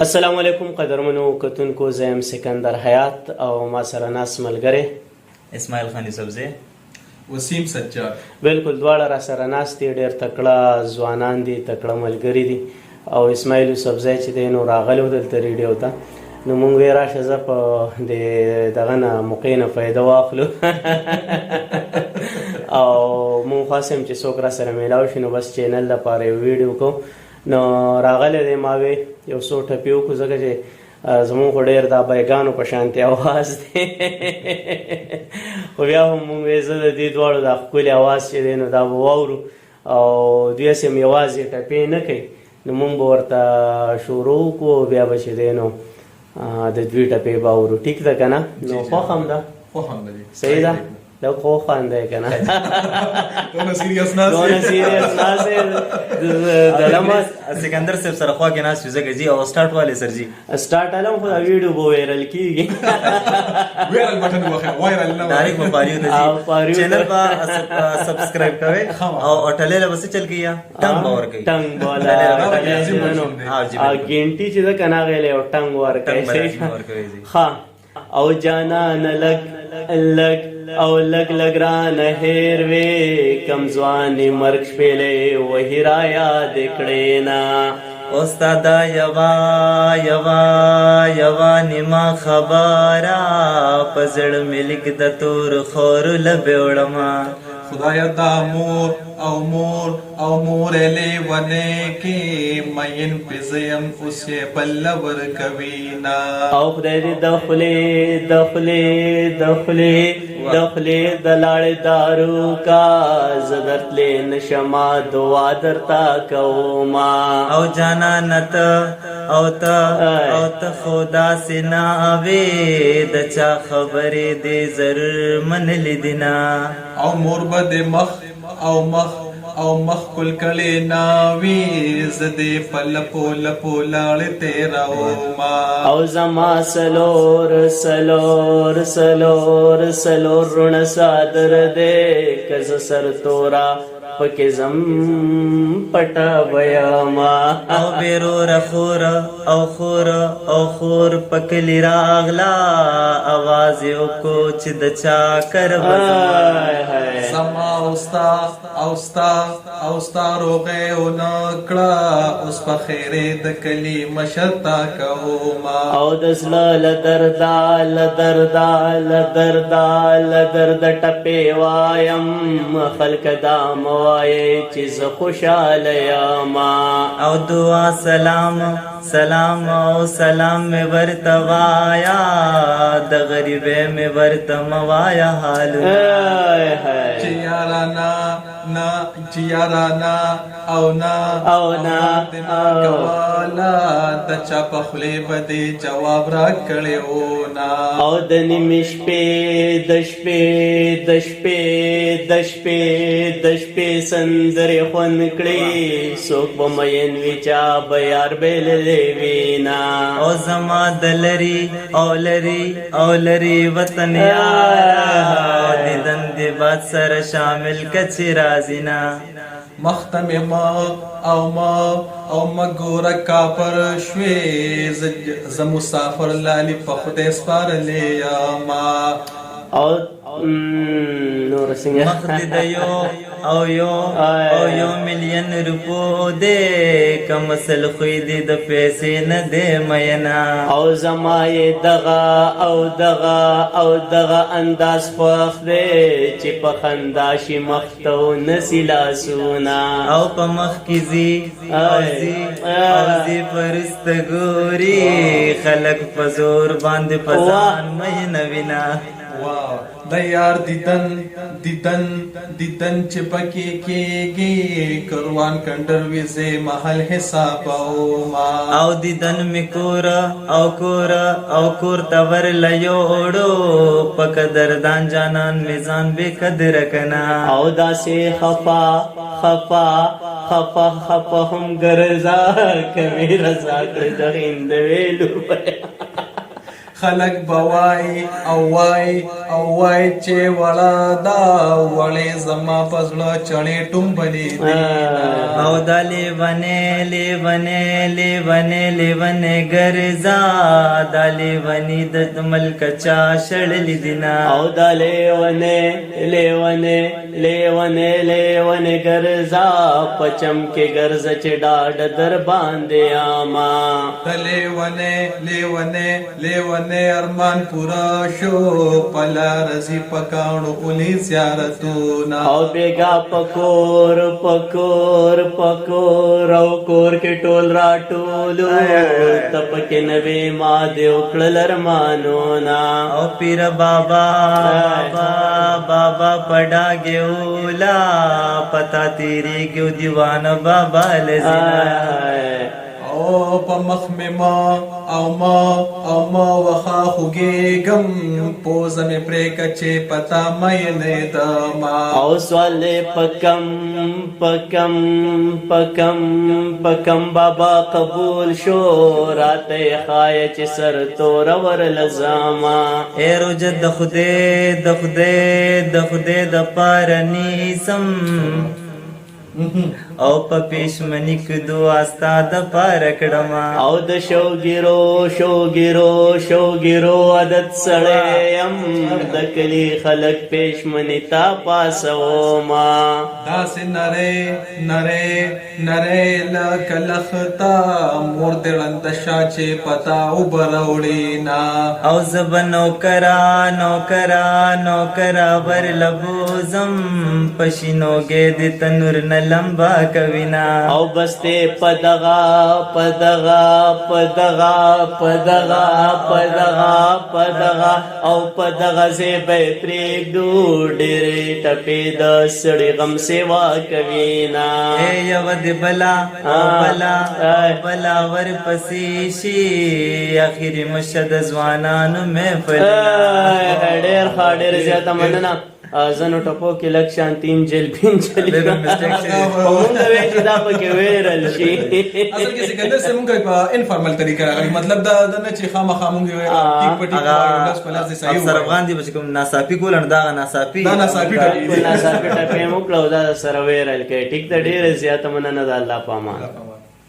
السلام علیکم قدرمنو کتونکو، زه یم سکندر حیات او ما سره ناست ملګری اسماعیل خان یوسفزی، وسیم سجاد. بالکل دواړه را سره ناست دي، ډېر تکړه ځوانان دي، تکړه ملګري دي. او اسماعیل یوسفزی چې دی نو راغلی و دلته ریډیو ته، نو مونږ وی راشه زه په دغه نه موقع نه فایده واخلو او مونږ خواست یم چې څوک را سره میلاو شي، نو بس چینل لپاره یو ویډیو کوو. نو راغلی دی، ما وی یو څو ټپې وکړو ځکه چې زمونږ خو ډېر دا بیګانو په شانتې اواز دی خو بیا هم مونږ وی زه د دې دواړو دا ښکلي اواز چې دی نو دا به واورو او دوی هسې هم یوازې ټپې نه کوي، نو مونږ به ورته شروع وکړو، بیا به چې دی نو د دوی ټپې به اورو. ټیک ده که نه؟ نو خوښ هم ده، صحیح ده، لږ خو خواندی که نه دونه سیریس ناست دونه سیریس ناست سکندر صاحب سره خوا کې ناست یو ځکه ځي او سټارټ والی سر ځي سټارټ علم خو دا ویډیو به وایرل کېږي وایرل بټن وخه وایرل نه ډایرکټ به پاریو ته ځي، چینل به سبسکرایب کوئ او ټلې له بس چل کیږي ټنګ به ورکوي، ټنګ والا ګینټي چې ده که نه هغې له یو ټنګ ورکوي. ښه او جانان لږ لږ او لږ لږ رانه هېر وې کم ځوانې مرګ شپېلې وهي را یاد کړې نه استادا یوا نیمه خبره په زړه مې لیک د تور خور لبې وړمه خدایا دا مور لیونه کې مین پزیم اوسې بل ورکوي نا او خدای دې د خولې د لاړې دارو کا زه درتلې نشمه دعا درته کومه او جانانت او ته خدا سے نا اوې د چا خبرې دې ضرور منلې دینا او مور بد او مخ کل کلی ناوی زدی پل پول پولاړ تیرا ما او زما سلور رون صادر دے کز سر تورا پکې زم پټه ویما او بیرو رخور او خور پکلی راغلا आवाज یو کو چې د چا کر سما اوستا روغه او نکړه اوس په خیره د کلی مشتا کوما او دسل لدرد ټپې وایم خلک دام وای چې زه خوشاله یم او دعا سلام مې ورته وایا د غریبې مې ورته موایا حال چیارانا او نا کوالا د چا په خولې باندې جواب را کړو نا او د نیمې شپې سندرې خوند کړې څوک به مین وي چا به یار بېللی وینا او زما د لري وطن یارا دیدن دی باد سره شامل کچې راځي نه مختم او مګور کافر شوي ز مسافر لالی په خدای سپارلې ما او نور څنګه مخ دې او یو ملین روپو دې کم اصل خوې دې د پیسې نه دې مینا او زما یې دغه انداز خوښ دی چې په خندا شي مخ ته ونسي لاسونه او په مخ کې ځي پرست ګوري خلک په زور باندې په ځان مینه وینا د یار دیدن چې پکې کېږي کروان کنډر ویزه محل حساب او دیدن می کور تور لیوړو پک دردان جانان میزان به قدر کنا او داسې خفا هم ګرځا کوي رضا کړ د هند ویلو خلق بوای او وای چې وړه دا وړې زما پزړه چړې ټومبلې دي او دا لیونه لیونه لیونه لیونه ګرځا دا لیونی د ملک چا شړلې دینا او دا لیونه لیونه لیونه لیونه ګرځا پچم کې ګرځ چې ډاډ در باندې آما لیونه لیونه لیونه ارمان پورا شو پلا رزي پکاڼو اولی زیارتونا او بیگا پکور پکور پکور او کور کې ټول را ټولو تپک نوې ما دیو کړل ارمانونا او پیر بابا بابا پډا ګولا پتا تیری ګو دیوان بابا لزنا او په مخ مې ما وخا خوږېږم پوزه مې پرې کچې پتا مې نه دما او سوال پکم پکم پکم پکم بابا قبول شو راته خای چې سر تور ور لزاما اے روجد د خدای د خدای د خدای د پارنی سم او په پېشمنی کې دعا ستا د پاره کړم او د شوګیرو عادت سړی یم د کلی خلک پېشمنی تا پاسو ما داسې نری لکه لختا مور دې ړنده شا چې پتا وبروړي نا او زب نوکرا ور لبوزم پښینوګې د تنور نه لمبا کوینا او بسته پدغا او پدغا زیبې پرې دو ډېرې ټپې د سړي غم سیوا کوینا اے یو د بلا ور پسې شي اخیری مشد ځوانانو محفل ډېر زیاته مننه زنو ټپو کې لک شانتیم جیل پینجل مونږ وی چې دا پکې ویرل شي اصل کې سکندر سے مونږ په انفارمل طریقه راغلی مطلب دا نه چې خامخا مونږ وی ټیک پټی کوو په لاس صحیح افسر افغان دی چې کوم ناصافي کولن دا ناصافي ټپې مو کړو دا سره ویرل کې ټیک ته ډېر زیاته مننه د الله پامان